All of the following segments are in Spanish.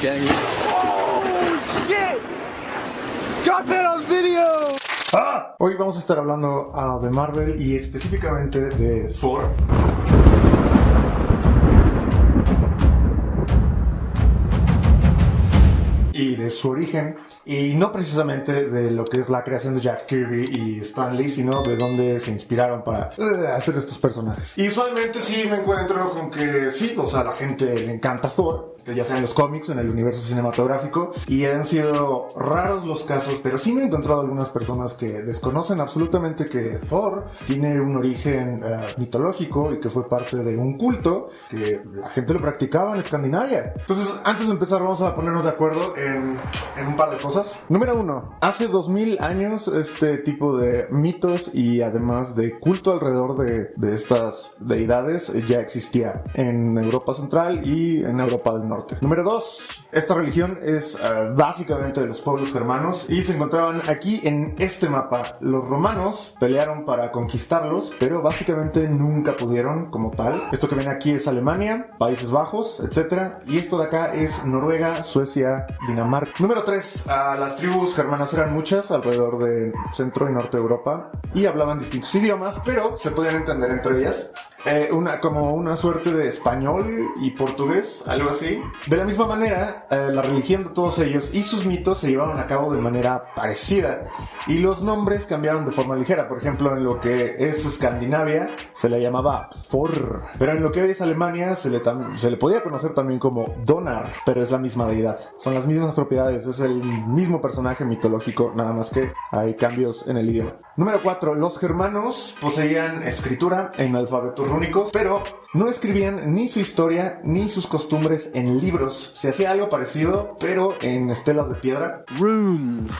gang. Oh, shit! Got that on video! Hoy vamos a estar hablando de Marvel y específicamente de Thor. Y de su origen, y no precisamente de lo que es la creación de Jack Kirby y Stan Lee, sino de dónde se inspiraron para hacer estos personajes. Y usualmente sí me encuentro con que sí, o sea, a la gente le encanta Thor, ya sea en los cómics, en el universo cinematográfico, y han sido raros los casos, pero sí me he encontrado algunas personas que desconocen absolutamente que Thor tiene un origen mitológico y que fue parte de un culto que la gente lo practicaba en Escandinavia. Entonces, antes de empezar, vamos a ponernos de acuerdo en un par de cosas. Número 1, hace 2000 años este tipo de mitos y además de culto alrededor de estas deidades ya existía en Europa Central y en Europa del Norte. Número 2, esta religión es básicamente de los pueblos germanos y se encontraban aquí en este mapa. Los romanos pelearon para conquistarlos, pero básicamente nunca pudieron como tal. Esto que ven aquí es Alemania, Países Bajos, etc. Y esto de acá es Noruega, Suecia, Dinamarca. Número 3, las tribus germanas eran muchas alrededor de Centro y Norte de Europa y hablaban distintos idiomas, pero se podían entender entre ellas. Como una suerte de español y portugués, algo así. De la misma manera, la religión de todos ellos y sus mitos se llevaban a cabo de manera parecida y los nombres cambiaron de forma ligera. Por ejemplo, en lo que es Escandinavia se le llamaba Thor, pero en lo que hoy es Alemania se le podía conocer también como Donar, pero es la misma deidad, son las mismas propiedades, es el mismo personaje mitológico, nada más que hay cambios en el idioma. Número 4, los germanos poseían escritura en alfabetos rúnicos, pero no escribían ni su historia ni sus costumbres en libros. Se hacía algo parecido, pero en estelas de piedra. Runes.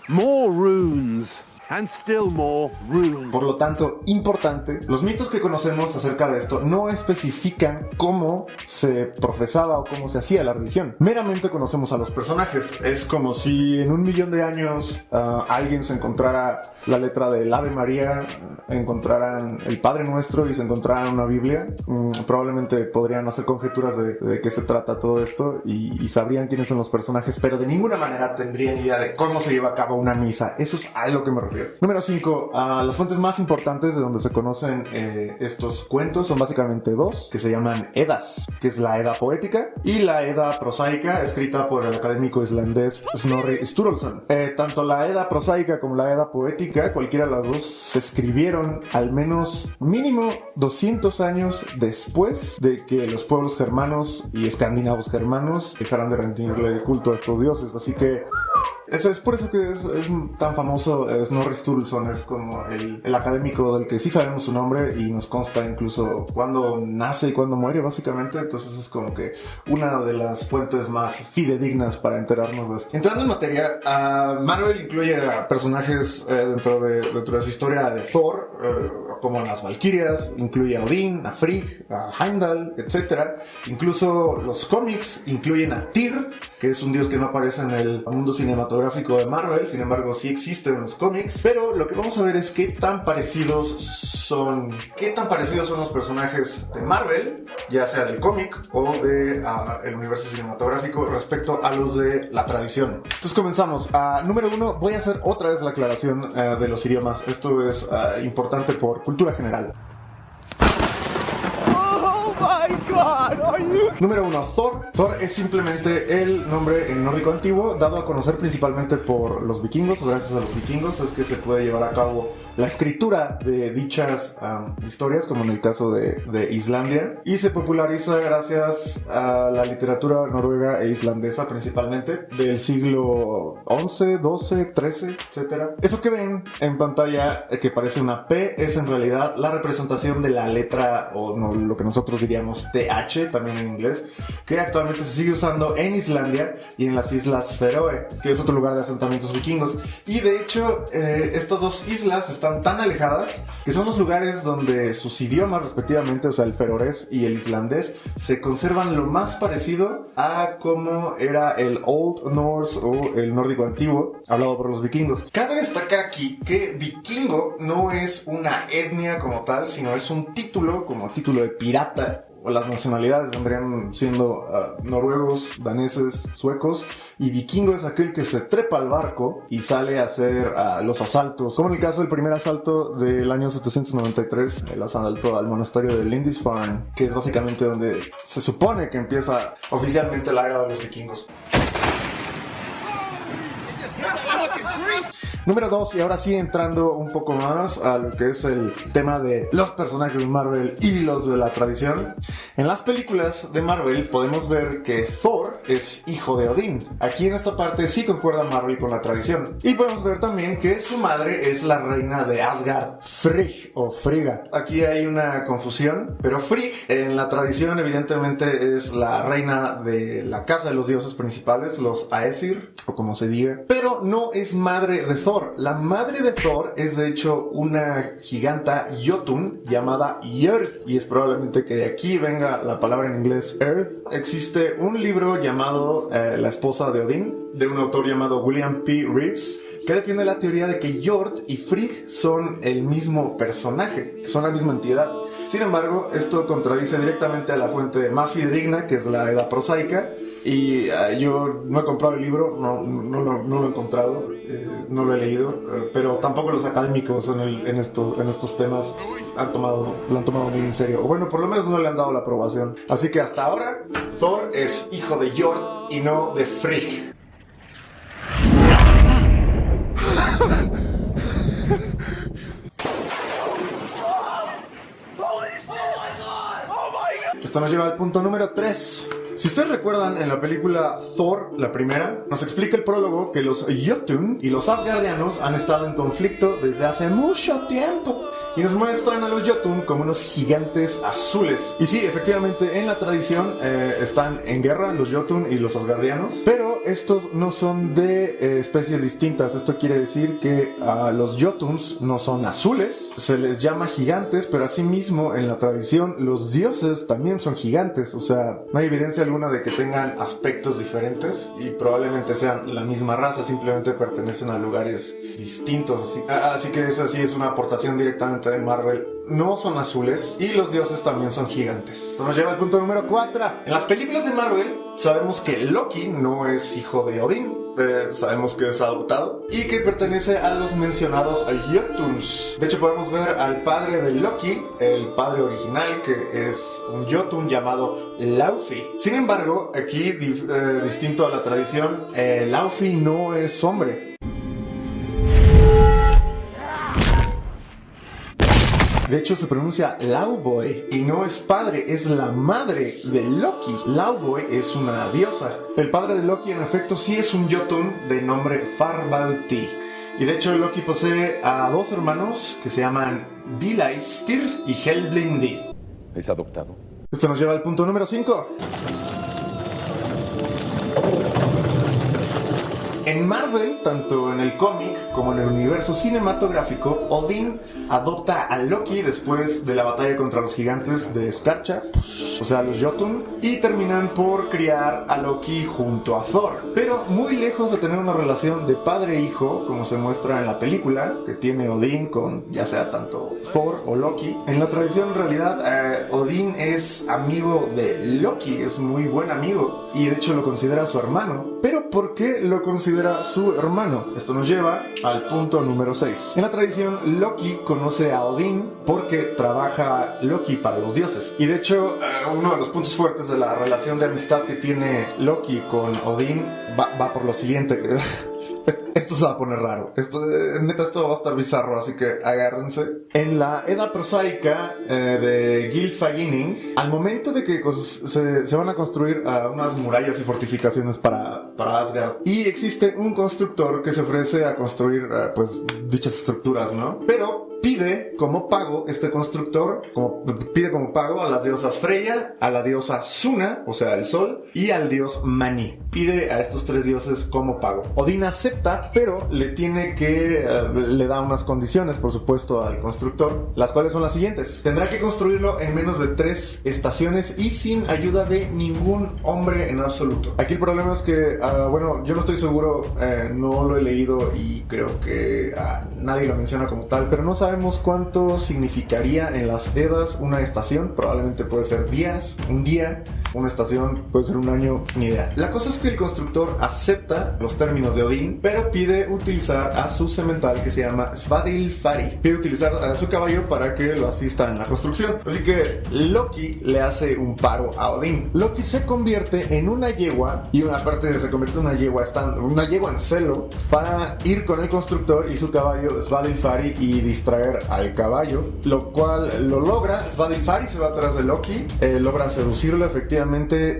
More runes. And still more runes. Por lo tanto, importante, los mitos que conocemos acerca de esto no especifican cómo se profesaba o cómo se hacía la religión. Meramente conocemos a los personajes. Es como si en 1.000.000 de años alguien se encontrara la letra del Ave María, encontraran el Padre Nuestro y se encontraran una Biblia. Probablemente podrían hacer conjeturas de qué se trata todo esto y sabrían quiénes son los personajes, pero de ninguna manera tendrían idea de cómo se lleva a cabo una misa. Eso es a lo que me refiero. Número 5, las fuentes más importantes de donde se conocen estos cuentos son básicamente dos, que se llaman Eddas, que es la Edda poética, y la Edda prosaica, escrita por el académico islandés Snorri Sturluson. Tanto la Edda prosaica como la Edda poética, cualquiera de las dos, se escribieron al menos mínimo 200 años después de que los pueblos germanos y escandinavos germanos dejaran de rendirle culto a estos dioses, así que es por eso que es tan famoso Snorri Sturluson. Es como el académico del que sí sabemos su nombre y nos consta incluso cuándo nace y cuándo muere, básicamente. Entonces es como que una de las fuentes más fidedignas para enterarnos de esto. Entrando en materia, Marvel incluye a personajes dentro de su historia de Thor, como las Valquirias, incluye a Odín, a Frigg, a Heimdall, etc. Incluso los cómics incluyen a Tyr, que es un dios que no aparece en el mundo cinematográfico de Marvel, sin embargo sí existe en los cómics. Pero lo que vamos a ver es qué tan parecidos son los personajes de Marvel, ya sea del cómic o de el universo cinematográfico, respecto a los de la tradición. Entonces comenzamos. Número 1, voy a hacer otra vez la aclaración de los idiomas. Esto es importante por cultura general. Número 1, Thor. Thor es simplemente el nombre en nórdico antiguo, dado a conocer principalmente por los vikingos. Gracias a los vikingos es que se puede llevar a cabo la escritura de dichas historias, como en el caso de Islandia, y se populariza gracias a la literatura noruega e islandesa, principalmente del siglo XI, XII, XIII, etc. Eso que ven en pantalla, que parece una P, es en realidad la representación de la letra, o no, lo que nosotros diríamos TH, también en inglés, que actualmente se sigue usando en Islandia y en las Islas Feroe, que es otro lugar de asentamientos vikingos. Y de hecho, estas dos islas están tan alejadas que son los lugares donde sus idiomas respectivamente, o sea el ferorés y el islandés, se conservan lo más parecido a como era el Old Norse o el nórdico antiguo hablado por los vikingos. Cabe destacar aquí que vikingo no es una etnia como tal, sino es un título, como título de pirata o las nacionalidades vendrían siendo noruegos, daneses, suecos, y vikingo es aquel que se trepa al barco y sale a hacer los asaltos, como en el caso del primer asalto del año 793, el asalto al monasterio de Lindisfarne, que es básicamente donde se supone que empieza oficialmente la era de los vikingos. Número 2, y ahora sí entrando un poco más a lo que es el tema de los personajes de Marvel y los de la tradición. En las películas de Marvel podemos ver que Thor es hijo de Odín. Aquí en esta parte sí concuerda Marvel con la tradición. Y podemos ver también que su madre es la reina de Asgard, Frigg o Frigga. Aquí hay una confusión, pero Frigg en la tradición evidentemente es la reina de la casa de los dioses principales, los Aesir, o como se diga, pero no es madre de Thor. La madre de Thor es de hecho una giganta Jotun llamada Jörð, y es probablemente que de aquí venga la palabra en inglés Earth. Existe un libro llamado La esposa de Odín, de un autor llamado William P. Reeves, que defiende la teoría de que Jörð y Frigg son el mismo personaje, que son la misma entidad. Sin embargo, esto contradice directamente a la fuente más fidedigna, que es la Edda prosaica. Y yo no he comprado el libro, no lo he encontrado, no lo he leído, pero tampoco los académicos en estos temas lo han tomado muy en serio. O bueno, por lo menos no le han dado la aprobación. Así que hasta ahora, Thor es hijo de Jörð y no de Frigg. Esto nos lleva al punto número 3. Si ustedes recuerdan, en la película Thor, la primera, nos explica el prólogo que los Jotun y los Asgardianos han estado en conflicto desde hace mucho tiempo. Y nos muestran a los Jotun como unos gigantes azules. Y sí, efectivamente, en la tradición están en guerra los Jotun y los Asgardianos. Pero estos no son de especies distintas. Esto quiere decir que los Jotuns no son azules. Se les llama gigantes, pero asimismo en la tradición los dioses también son gigantes. O sea, no hay evidencia alguna de que tengan aspectos diferentes. Y probablemente sean la misma raza, simplemente pertenecen a lugares distintos. Así que esa sí es una aportación directamente de Marvel. No son azules y los dioses también son gigantes. Esto nos lleva al punto número 4. En las películas de Marvel sabemos que Loki no es hijo de Odín. Sabemos que es adoptado y que pertenece a los mencionados Jotuns. De hecho podemos ver al padre de Loki, el padre original, que es un Jotun llamado Laufey. Sin embargo, aquí distinto a la tradición, Laufey no es hombre. De hecho se pronuncia Laufey y no es padre, es la madre de Loki. Laufey es una diosa. El padre de Loki en efecto sí es un Jotun de nombre Farbauti. Y de hecho Loki posee a dos hermanos que se llaman Bilaistir y Helblindi. ¿Es adoptado? Esto nos lleva al punto número 5. En Marvel, tanto en el cómic como en el universo cinematográfico, Odín adopta a Loki después de la batalla contra los gigantes de Skarcha, o sea, los Jotun, y terminan por criar a Loki junto a Thor. Pero muy lejos de tener una relación de padre e hijo, como se muestra en la película, que tiene Odín con ya sea tanto Thor o Loki, en la tradición en realidad Odín es amigo de Loki, es muy buen amigo, y de hecho lo considera su hermano. Pero ¿por qué lo considera su hermano? Esto nos lleva al punto número 6. En la tradición, Loki conoce a Odín porque trabaja Loki para los dioses. Y de hecho, uno de los puntos fuertes de la relación de amistad que tiene Loki con Odín va por lo siguiente. Esto se va a poner raro. Esto va a estar bizarro, así que agárrense. En la Edda prosaica de Gylfaginning, al momento de que se van a construir unas murallas y fortificaciones para Asgard, y existe un constructor que se ofrece a construir dichas estructuras, ¿no? Pero pide como pago este constructor, pide como pago a las diosas Freya, a la diosa Suna, o sea, el sol, y al dios Mani. Pide a estos tres dioses como pago. Odín acepta, pero le da unas condiciones, por supuesto, al constructor, las cuales son las siguientes. Tendrá que construirlo en menos de 3 estaciones y sin ayuda de ningún hombre en absoluto. Aquí el problema es que, yo no estoy seguro, no lo he leído y creo que nadie lo menciona como tal, pero no sabemos sabemos cuánto significaría en las Edas una estación. Probablemente puede ser días, un día. Una estación puede ser un año, ni idea. La cosa es que el constructor acepta los términos de Odín, pero pide utilizar a su semental que se llama Svadilfari. Pide utilizar a su caballo para que lo asista en la construcción. Así que Loki le hace un paro a Odín. Loki se convierte en una yegua, y aparte se convierte en una yegua en celo, para ir con el constructor y su caballo Svadilfari y distraer al caballo, lo cual lo logra. Svadilfari se va atrás de Loki, logra seducirlo efectivamente,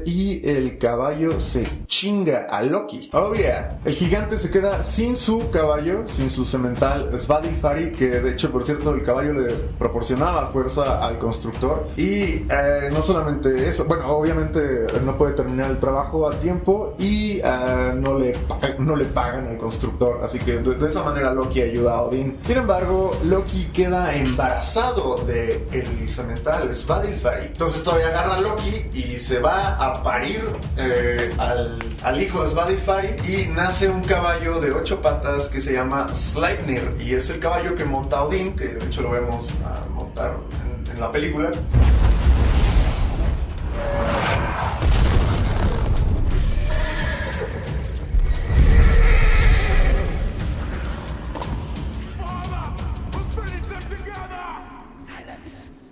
y el caballo se chinga a Loki. Oh yeah. El gigante se queda sin su caballo, sin su semental Svadilfari, que de hecho, por cierto, el caballo le proporcionaba fuerza al constructor. Y no solamente eso, bueno, obviamente no puede terminar el trabajo a tiempo y no le pagan al constructor, así que de esa manera Loki ayuda a Odín. Sin embargo, Loki queda embarazado de el semental Svadilfari. Entonces todavía agarra a Loki y se va a parir al hijo de Svadilfari, y nace un caballo de 8 patas que se llama Sleipnir, y es el caballo que monta Odín, que de hecho lo vemos montar en la película.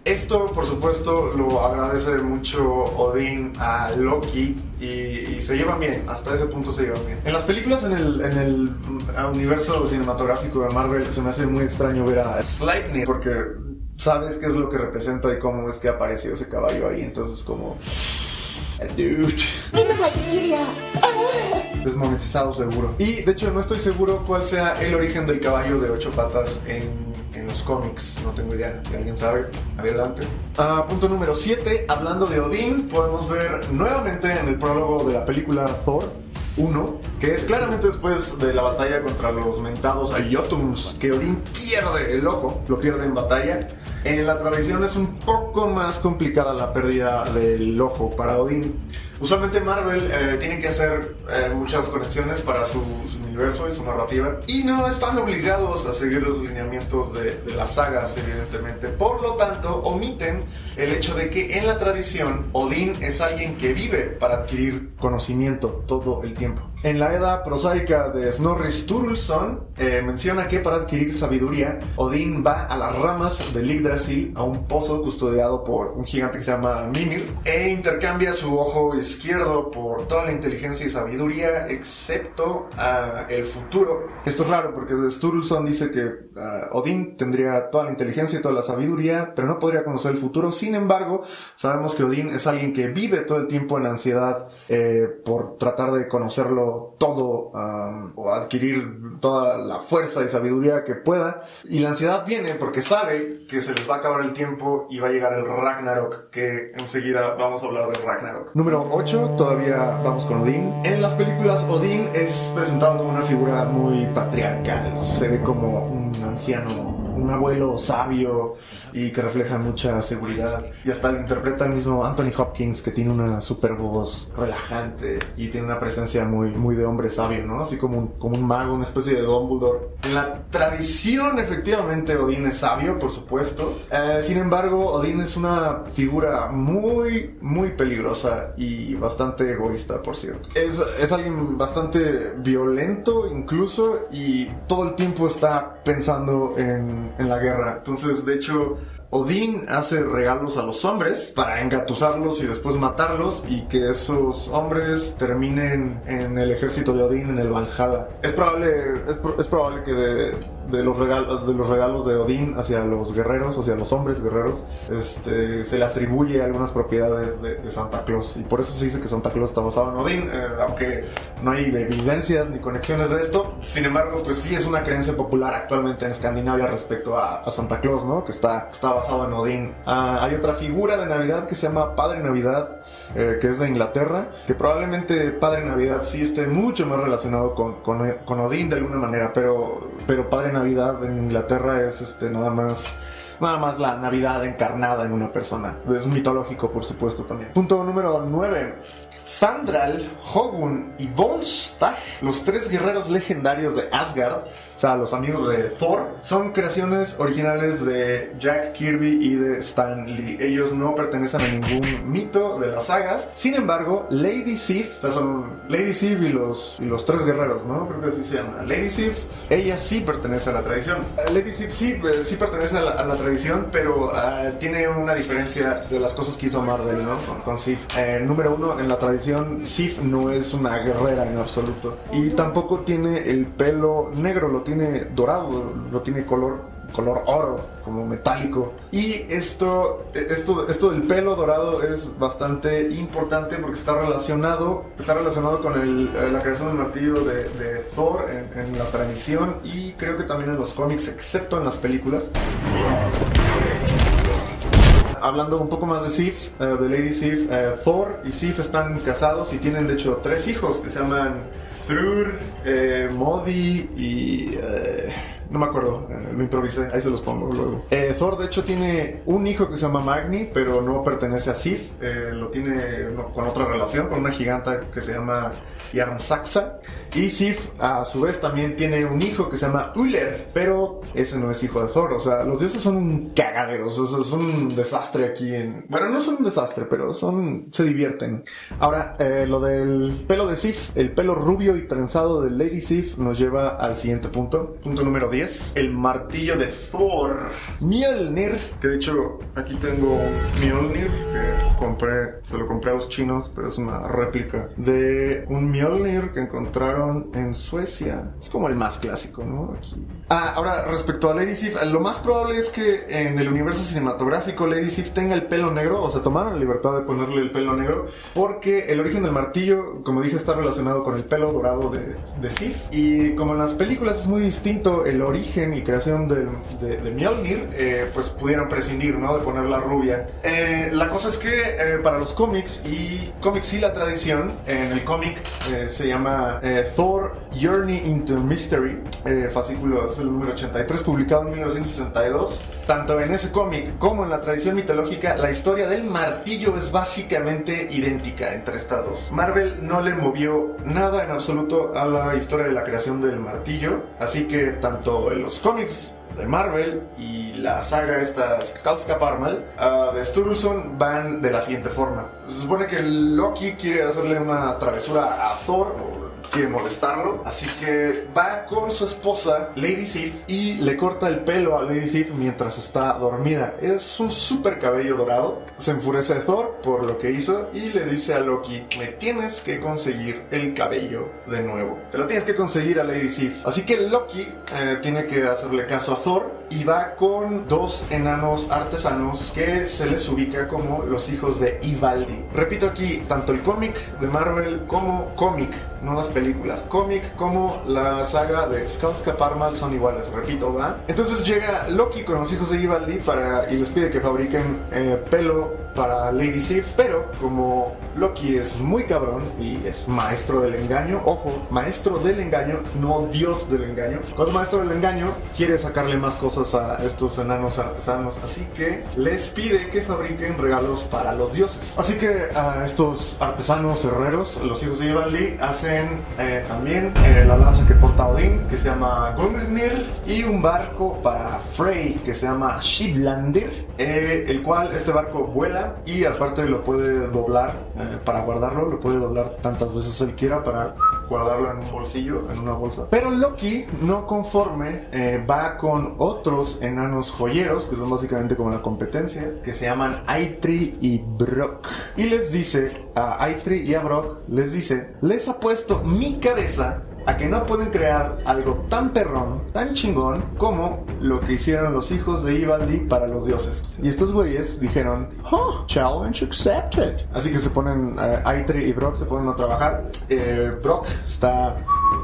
Esto, por supuesto, lo agradece mucho Odín a Loki y se llevan bien, hasta ese punto se llevan bien. En las películas, en el universo cinematográfico de Marvel, se me hace muy extraño ver a Sleipnir, porque sabes qué es lo que representa y cómo es que apareció ese caballo ahí, entonces como... Dude. Desmonetizado seguro. Y de hecho no estoy seguro cuál sea el origen del caballo de 8 patas en los cómics. No tengo idea. Si alguien sabe, adelante. Punto número 7. Hablando de Odín, podemos ver nuevamente en el prólogo de la película Thor 1, que es claramente después de la batalla contra los mentados Jotuns, que Odín pierde el ojo, lo pierde en batalla. En la tradición es un poco más complicada la pérdida del ojo para Odín. Usualmente Marvel tiene que hacer muchas conexiones para su universo y su narrativa, y no están obligados a seguir los lineamientos de las sagas, evidentemente. Por lo tanto, omiten el hecho de que en la tradición Odín es alguien que vive para adquirir conocimiento todo el tiempo. En la Edda prosaica de Snorri Sturluson menciona que para adquirir sabiduría, Odín va a las ramas del Yggdrasil, a un pozo custodiado por un gigante que se llama Mimir, e intercambia su ojo izquierdo por toda la inteligencia y sabiduría, excepto el futuro. Esto es raro porque Sturluson dice que Odín tendría toda la inteligencia y toda la sabiduría, pero no podría conocer el futuro. Sin embargo, sabemos que Odín es alguien que vive todo el tiempo en ansiedad por tratar de conocerlo todo, o adquirir toda la fuerza y sabiduría que pueda. Y la ansiedad viene porque sabe que se les va a acabar el tiempo y va a llegar el Ragnarok, que enseguida vamos a hablar del Ragnarok. Número 8, todavía vamos con Odín. En las películas Odín es presentado como una figura muy patriarcal. Se ve como un anciano, un abuelo sabio y que refleja mucha seguridad, y hasta lo interpreta el mismo Anthony Hopkins, que tiene una super voz relajante y tiene una presencia muy de hombre sabio, ¿no? Así como un mago, una especie de Dumbledore. En la tradición, efectivamente, Odín es sabio, por supuesto. Sin embargo, Odín es una figura muy peligrosa y bastante egoísta, por cierto. Es alguien bastante violento incluso, y todo el tiempo está pensando en la guerra. Entonces, de hecho, Odín hace regalos a los hombres para engatusarlos y después matarlos, y que esos hombres terminen en el ejército de Odín, en el Valhalla. Es probable que de los regalos de Odín hacia los guerreros, hacia los hombres guerreros, se le atribuye algunas propiedades de Santa Claus, y por eso se dice que Santa Claus está basado en Odín, aunque no hay evidencias ni conexiones de esto. Sin embargo, pues sí es una creencia popular actualmente en Escandinavia respecto a Santa Claus, ¿no? Que está basado en Odín. Hay otra figura de Navidad que se llama Padre Navidad, que es de Inglaterra, que probablemente Padre Navidad sí esté mucho más relacionado con Odín de alguna manera, pero Padre Navidad en Inglaterra es nada más la Navidad encarnada en una persona. Es mitológico, por supuesto, también. Punto número 9. Fandral, Hogun y Volstagg, los 3 guerreros legendarios de Asgard, sea, los amigos de Thor, son creaciones originales de Jack Kirby y de Stan Lee. Ellos no pertenecen a ningún mito de las sagas. Sin embargo, Lady Sif, o sea, son Lady Sif y los tres guerreros, ¿no? Creo que así se llama. Lady Sif, ella sí pertenece a la tradición. Lady Sif sí pertenece a la tradición, pero tiene una diferencia de las cosas que hizo Marvel, ¿no? Con Sif. Número uno, en la tradición, Sif no es una guerrera en absoluto. Y tampoco tiene el pelo negro, lo tiene dorado, lo tiene color oro, como metálico. Y esto del pelo dorado es bastante importante porque está relacionado con la creación del martillo de Thor en la tradición y creo que también en los cómics, excepto en las películas. Hablando un poco más de Sif, de Lady Sif, Thor y Sif están casados y tienen de hecho 3 hijos que se llaman Thrur, Modi y... no me acuerdo, lo improvisé, ahí se los pongo luego. Thor de hecho tiene un hijo que se llama Magni, pero no pertenece a Sif, lo tiene con otra relación, con una giganta que se llama Yarmsaxa. Y Sif a su vez también tiene un hijo que se llama Uller, pero ese no es hijo de Thor. O sea, los dioses son un cagadero, o sea, son un desastre aquí bueno, no son un desastre, pero se divierten. Ahora, lo del pelo de Sif, el pelo rubio y trenzado de Lady Sif nos lleva al siguiente punto número 10, el martillo de Thor. Mjolnir, que de hecho aquí tengo Mjolnir que se lo compré a los chinos, pero es una réplica de un Mjolnir que encontraron en Suecia. Es como el más clásico, ¿no? Aquí. Ahora, respecto a Lady Sif, lo más probable es que en el universo cinematográfico Lady Sif tenga el pelo negro, o se tomaron la libertad de ponerle el pelo negro, porque el origen del martillo, como dije, está relacionado con el pelo dorado de Sif, y como en las películas es muy distinto el origen y creación de Mjolnir, pues pudieron prescindir, ¿no? De ponerla rubia. La cosa es que para los cómics y la tradición, en el cómic se llama Thor Journey into Mystery, fascículo es el número 83, publicado en 1962. Tanto en ese cómic como en la tradición mitológica, la historia del martillo es básicamente idéntica entre estas dos. Marvel no le movió nada en absoluto a la historia de la creación del martillo, así que tanto en los cómics de Marvel y la saga esta Skarsgård de Sturluson van de la siguiente forma. Se supone que Loki quiere hacerle una travesura a Thor, quiere molestarlo, así que va con su esposa Lady Sif y le corta el pelo a Lady Sif mientras está dormida. Es un súper cabello dorado. Se enfurece Thor por lo que hizo y le dice a Loki: me tienes que conseguir el cabello de nuevo, te lo tienes que conseguir a Lady Sif. Así que Loki tiene que hacerle caso a Thor y va con 2 enanos artesanos que se les ubica como los hijos de Ivaldi. Repito aquí, tanto el cómic de Marvel como no las películas, cómic como la saga de Skarsgård son iguales, repito, ¿va? Entonces llega Loki con los hijos de Ivaldi y les pide que fabriquen pelo para Lady Sif, pero como Loki es muy cabrón y es maestro del engaño, ojo, maestro del engaño, no dios del engaño. Cuando es maestro del engaño, quiere sacarle más cosas a estos enanos artesanos, así que les pide que fabriquen regalos para los dioses. Así que a estos artesanos herreros, los hijos de Ivaldi, hacen también la lanza que porta Odín, que se llama Gungnir, y un barco para Frey, que se llama Shiblandir, el cual este barco vuela y aparte lo puede doblar para guardarlo, lo puede doblar tantas veces él quiera para guardarlo en un bolsillo, en una bolsa. Pero Loki, no conforme, va con otros enanos joyeros, que son básicamente como la competencia, que se llaman Eitri y Brock. Y les dice a Eitri y a Brock, les apuesto mi cabeza a que no pueden crear algo tan perrón, tan chingón, como lo que hicieron los hijos de Ivaldi para los dioses. Y estos güeyes dijeron, oh, challenge accepted. Así que se ponen, Eitri y Brock se ponen a trabajar. Brock está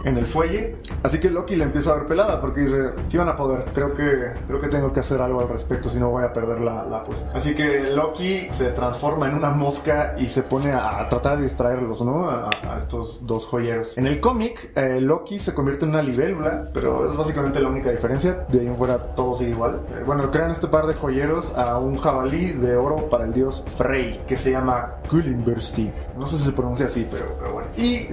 en el fuelle, así que Loki le empieza a ver pelada porque dice, si van a poder, creo que tengo que hacer algo al respecto, si no voy a perder la apuesta. Así que Loki se transforma en una mosca y se pone a tratar de distraerlos, ¿no? A estos 2 joyeros. En el cómic, Loki se convierte en una libélula, pero es básicamente la única diferencia. De ahí en fuera todo sigue igual. Bueno, crean este par de joyeros a un jabalí de oro para el dios Frey, que se llama Gullinbursti. No sé si se pronuncia así, pero bueno. Y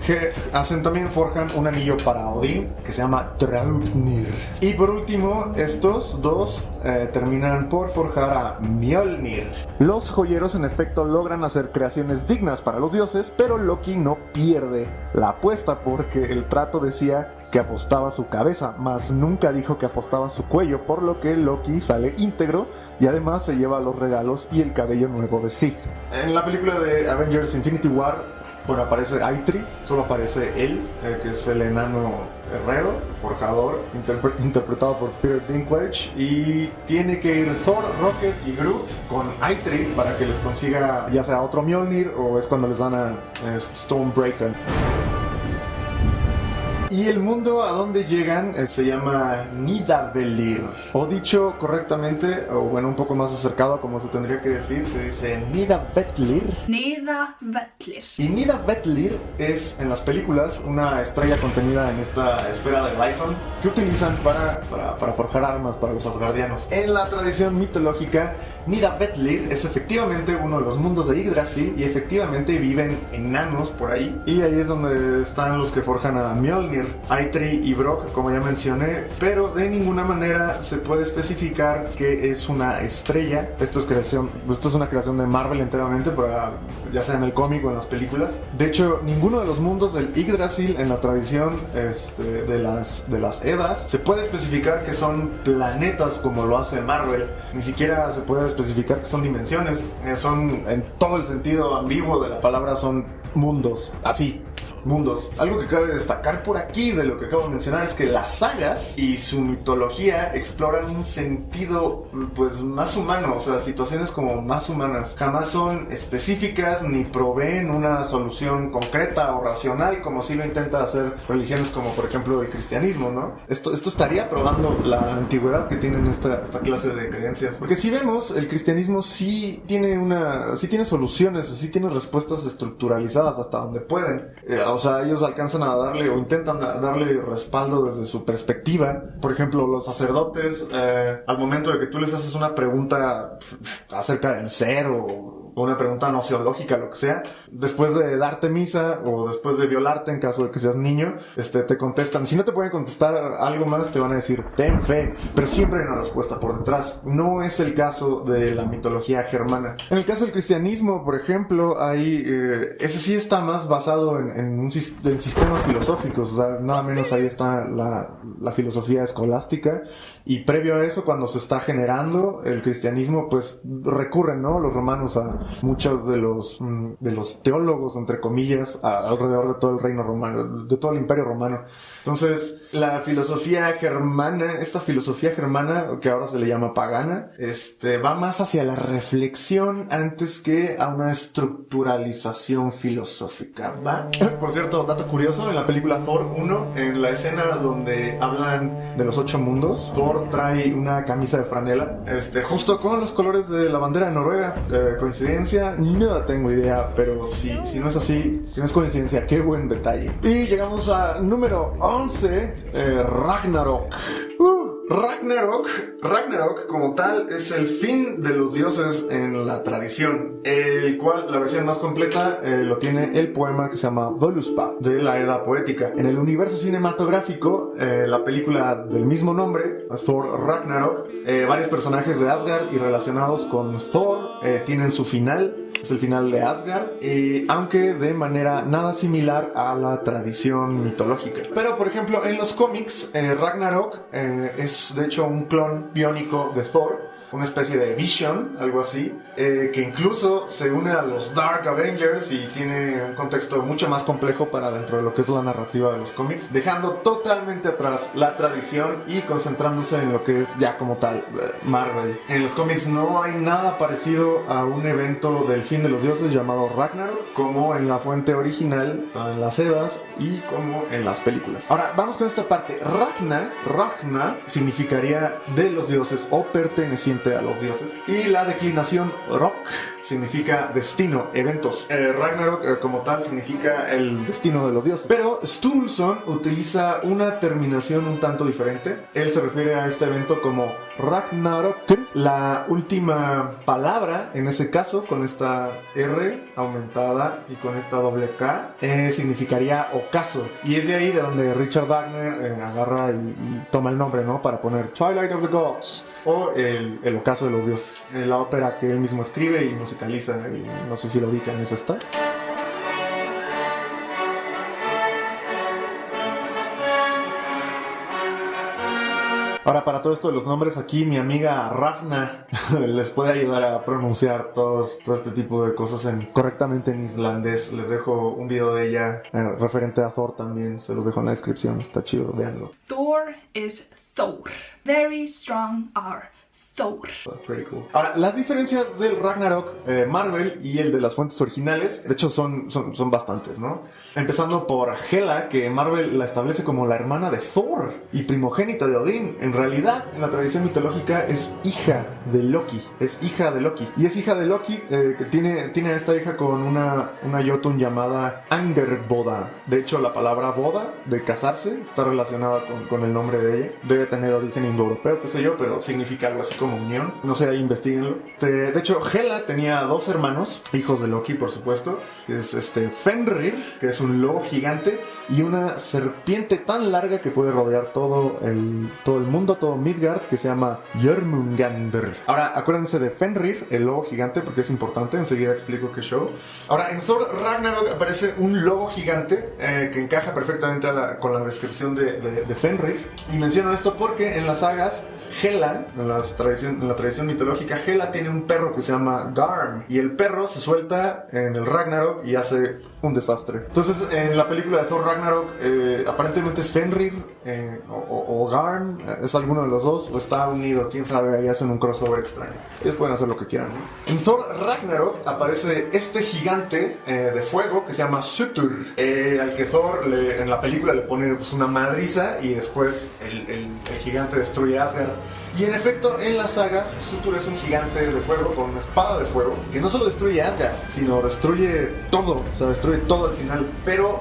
también forjan un anillo para Odín que se llama Draupnir. Y por último, estos dos terminan por forjar a Mjolnir. Los joyeros en efecto logran hacer creaciones dignas para los dioses, pero Loki no pierde la apuesta porque el trato decía que apostaba su cabeza, mas nunca dijo que apostaba su cuello, por lo que Loki sale íntegro y además se lleva los regalos y el cabello nuevo de Sif. En la película de Avengers Infinity War, bueno, aparece Eitri, solo aparece él, que es el enano herrero, forjador, interpretado por Peter Dinklage, y tiene que ir Thor, Rocket y Groot con Eitri para que les consiga ya sea otro Mjolnir o es cuando les dan a Stormbreaker. Y el mundo a donde llegan se llama Nidavellir. O dicho correctamente, o bueno, un poco más acercado a como se tendría que decir, se dice Nidavellir. Nidavellir. Y Nidavellir es, en las películas, una estrella contenida en esta esfera de Lyson que utilizan para forjar armas para los asgardianos. En la tradición mitológica, Nidavellir es efectivamente uno de los mundos de Yggdrasil y efectivamente viven enanos por ahí. Y ahí es donde están los que forjan a Mjolnir, Eitri y Brock, como ya mencioné, pero de ninguna manera se puede especificar que es una estrella. Esto es una creación de Marvel enteramente, ya sea en el cómic o en las películas. De hecho, ninguno de los mundos del Yggdrasil en la tradición de las Edas se puede especificar que son planetas como lo hace Marvel. Ni siquiera se puede especificar que son dimensiones. Son, en todo el sentido ambiguo de la palabra, son mundos, así. Mundos. Algo que cabe destacar por aquí de lo que acabo de mencionar es que las sagas y su mitología exploran un sentido pues más humano, o sea, situaciones como más humanas. Jamás son específicas ni proveen una solución concreta o racional como sí lo intenta hacer religiones como por ejemplo el cristianismo, ¿no? Esto estaría probando la antigüedad que tienen esta clase de creencias. Porque si vemos, el cristianismo sí tiene soluciones, sí tiene respuestas estructuralizadas hasta donde pueden. O sea, ellos alcanzan a darle o intentan darle respaldo desde su perspectiva. Por ejemplo, los sacerdotes, al momento de que tú les haces una pregunta acerca del ser o una pregunta nociológica, lo que sea, después de darte misa o después de violarte en caso de que seas niño, te contestan. Si no te pueden contestar algo más, te van a decir ten fe, pero siempre hay una respuesta por detrás. No es el caso de la mitología germana. En el caso del cristianismo, por ejemplo, ese sí está más basado en sistemas filosóficos. O sea, nada menos ahí está la filosofía escolástica. Y previo a eso, cuando se está generando el cristianismo, pues recurren, ¿no?, los romanos a muchos de los teólogos, entre comillas, alrededor de todo el reino romano, de todo el imperio romano. Entonces, la filosofía germana, esta filosofía germana, que ahora se le llama pagana, va más hacia la reflexión antes que a una estructuralización filosófica, ¿va? Por cierto, dato curioso, en la película Thor 1, en la escena donde hablan de los 8 mundos, Thor trae una camisa de franela, justo con los colores de la bandera de Noruega. ¿Coincidencia? No tengo idea, pero si no es así, si no es coincidencia, qué buen detalle. Y llegamos a número 11, Ragnarok. Ragnarok como tal es el fin de los dioses en la tradición, el cual la versión más completa lo tiene el poema que se llama Völuspá de la Edda poética. En el universo cinematográfico, la película del mismo nombre, Thor Ragnarok, varios personajes de Asgard y relacionados con Thor tienen su final. Es el final de Asgard, aunque de manera nada similar a la tradición mitológica. Pero, por ejemplo, en los cómics, Ragnarok es de hecho un clon biónico de Thor, una especie de Vision, algo así, que incluso se une a los Dark Avengers y tiene un contexto mucho más complejo para dentro de lo que es la narrativa de los cómics, dejando totalmente atrás la tradición y concentrándose en lo que es ya como tal Marvel. En los cómics no hay nada parecido a un evento del fin de los dioses llamado Ragnarok, como en la fuente original, en las Eddas y como en las películas. Ahora, vamos con esta parte. Ragna significaría de los dioses o perteneciente referente a los dioses. Y la declinación Rok significa destino, eventos. Ragnarok como tal significa el destino de los dioses. Pero Sturluson utiliza una terminación un tanto diferente. Él se refiere a este evento como Ragnarok. La última palabra, en ese caso, con esta R aumentada y con esta doble K, significaría ocaso. Y es de ahí de donde Richard Wagner agarra y toma el nombre, ¿no? Para poner Twilight of the Gods o el ocaso de los dioses. La ópera que él mismo escribe y musicaliza, y no sé si lo ubican, es esta. Ahora, para todo esto de los nombres, aquí mi amiga Rafna les puede ayudar a pronunciar todo este tipo de cosas correctamente en islandés. Les dejo un video de ella referente a Thor también, se los dejo en la descripción, está chido, véanlo. Thor is Thor. Very strong R. Thor. Pretty cool. Ahora, las diferencias del Ragnarok Marvel y el de las fuentes originales, de hecho son bastantes, ¿no? Empezando por Hela, que Marvel la establece como la hermana de Thor y primogénita de Odín. En realidad, en la tradición mitológica es hija de Loki. Es hija de Loki. Y es hija de Loki que tiene a esta hija con una Jotun llamada Angerboda. De hecho, la palabra boda, de casarse, está relacionada con el nombre de ella. Debe tener origen indoeuropeo, qué sé yo, pero significa algo así como unión. No sé, ahí investiguenlo. De hecho, Hela tenía dos hermanos, hijos de Loki, por supuesto, que es Fenrir, que es un lobo gigante, y una serpiente tan larga que puede rodear todo el mundo, todo Midgard, que se llama Jörmungandr. Ahora, acuérdense de Fenrir, el lobo gigante, porque es importante, enseguida explico qué show. Ahora, en Thor Ragnarok aparece un lobo gigante que encaja perfectamente con la descripción de Fenrir. Y menciono esto porque en las sagas Hela, en la tradición mitológica, Hela tiene un perro que se llama Garm, y el perro se suelta en el Ragnarok y hace un desastre. Entonces, en la película de Thor Ragnarok, aparentemente es Fenrir o Garm, es alguno de los dos, o está unido, quién sabe, ahí hacen un crossover extraño. Ellos pueden hacer lo que quieran, ¿no? En Thor Ragnarok aparece este gigante de fuego que se llama Surtur, al que Thor en la película le pone pues, una madriza, y después el gigante destruye Asgard. Y en efecto, en las sagas, Surtur es un gigante de fuego con una espada de fuego que no solo destruye Asgard, sino destruye todo, o sea, destruye todo al final. Pero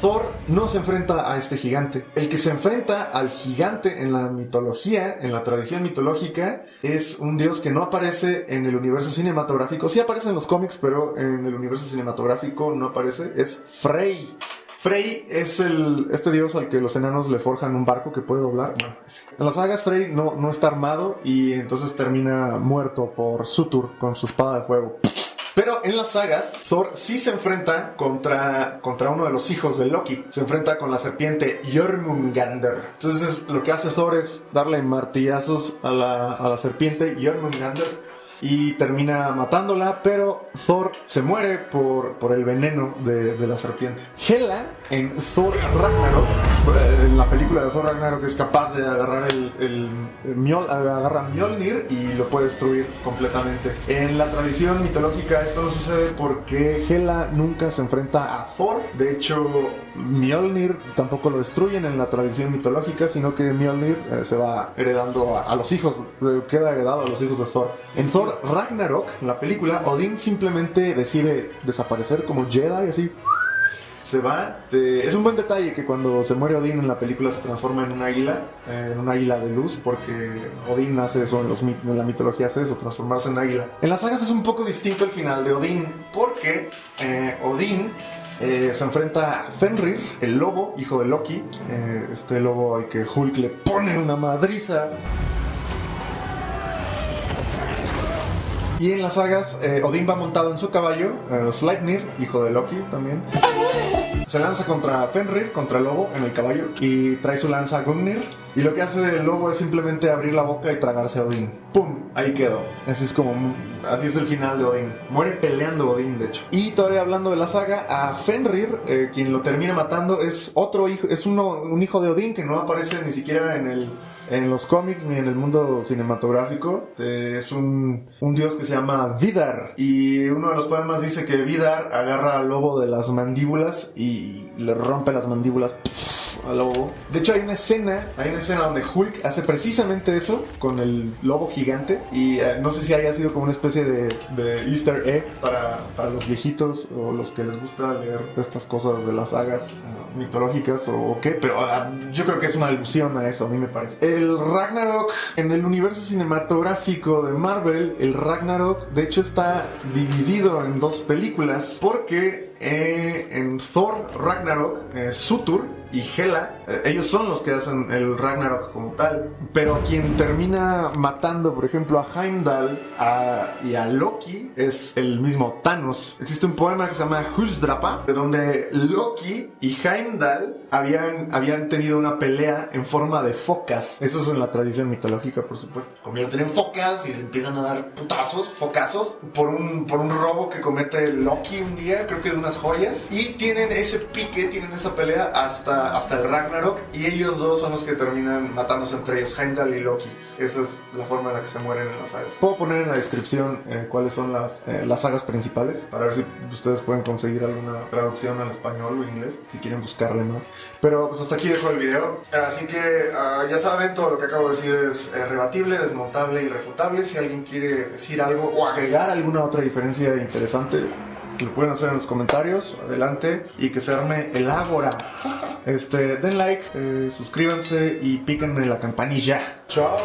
Thor no se enfrenta a este gigante. El que se enfrenta al gigante en la mitología, en la tradición mitológica, es un dios que no aparece en el universo cinematográfico. Sí aparece en los cómics, pero en el universo cinematográfico no aparece. Es Frey. Frey es este dios al que los enanos le forjan un barco que puede doblar. Bueno, en las sagas Frey no está armado y entonces termina muerto por Surtur con su espada de fuego. Pero en las sagas, Thor sí se enfrenta contra uno de los hijos de Loki. Se enfrenta con la serpiente Jörmungandr. Entonces lo que hace Thor es darle martillazos a la serpiente Jörmungandr y termina matándola, pero Thor se muere por el veneno de la serpiente. Hela, en Thor Ragnarok, en la película de Thor Ragnarok, es capaz de agarrar agarra Mjolnir y lo puede destruir completamente. En la tradición mitológica esto no sucede porque Hela nunca se enfrenta a Thor. De hecho, Mjolnir tampoco lo destruyen en la tradición mitológica, sino que Mjolnir se va heredando a los hijos, queda heredado a los hijos de Thor. En Thor Ragnarok, en la película, Odín simplemente decide desaparecer como Jedi, así se va. Es un buen detalle que cuando se muere Odín en la película se transforma en un águila de luz, porque Odín hace eso en la mitología, hace eso, transformarse en águila. En las sagas es un poco distinto el final de Odín, porque Odín se enfrenta a Fenrir, el lobo, hijo de Loki, este lobo al que Hulk le pone una madriza. Y en las sagas, Odín va montado en su caballo, Sleipnir, hijo de Loki también. Se lanza contra Fenrir, contra el lobo, en el caballo, y trae su lanza Gungnir. Y lo que hace el lobo es simplemente abrir la boca y tragarse a Odín. ¡Pum! Ahí quedó. Así es el final de Odín. Muere peleando Odín, de hecho. Y todavía hablando de la saga, a Fenrir, quien lo termina matando, es otro hijo, es un hijo de Odín que no aparece ni siquiera en los cómics ni en el mundo cinematográfico. Es un dios que se llama Vidar, y uno de los poemas dice que Vidar agarra al lobo de las mandíbulas y le rompe las mandíbulas al lobo. De hecho hay una escena donde Hulk hace precisamente eso con el lobo gigante y no sé si haya sido como una especie de easter egg para los viejitos o los que les gusta leer estas cosas de las sagas mitológicas o qué, pero yo creo que es una alusión a eso, a mí me parece. El Ragnarok en el universo cinematográfico de Marvel, el Ragnarok de hecho está dividido en dos películas porque en Thor Ragnarok, Surtur y Hela, ellos son los que hacen el Ragnarok como tal, pero quien termina matando, por ejemplo, a Heimdall y a Loki es el mismo Thanos. Existe un poema que se llama Husdrapa, de donde Loki y Heimdall habían tenido una pelea en forma de focas. Eso es en la tradición mitológica, por supuesto. Convierten en focas y se empiezan a dar focazos, por un robo que comete Loki un día, creo que de unas joyas, y tienen ese pique, tienen esa pelea hasta el Ragnarok, y ellos dos son los que terminan matándose entre ellos, Heimdall y Loki. Esa es la forma en la que se mueren en las sagas. Puedo poner en la descripción cuáles son las sagas principales, para ver si ustedes pueden conseguir alguna traducción al español o inglés, si quieren buscarle más. Pero pues hasta aquí dejo el video. Así que ya saben, todo lo que acabo de decir es rebatible, desmontable y irrefutable. Si alguien quiere decir algo o agregar alguna otra diferencia interesante, que lo pueden hacer en los comentarios, adelante, y que se arme el ágora. Den like, suscríbanse y píquenme la campanilla. Chao.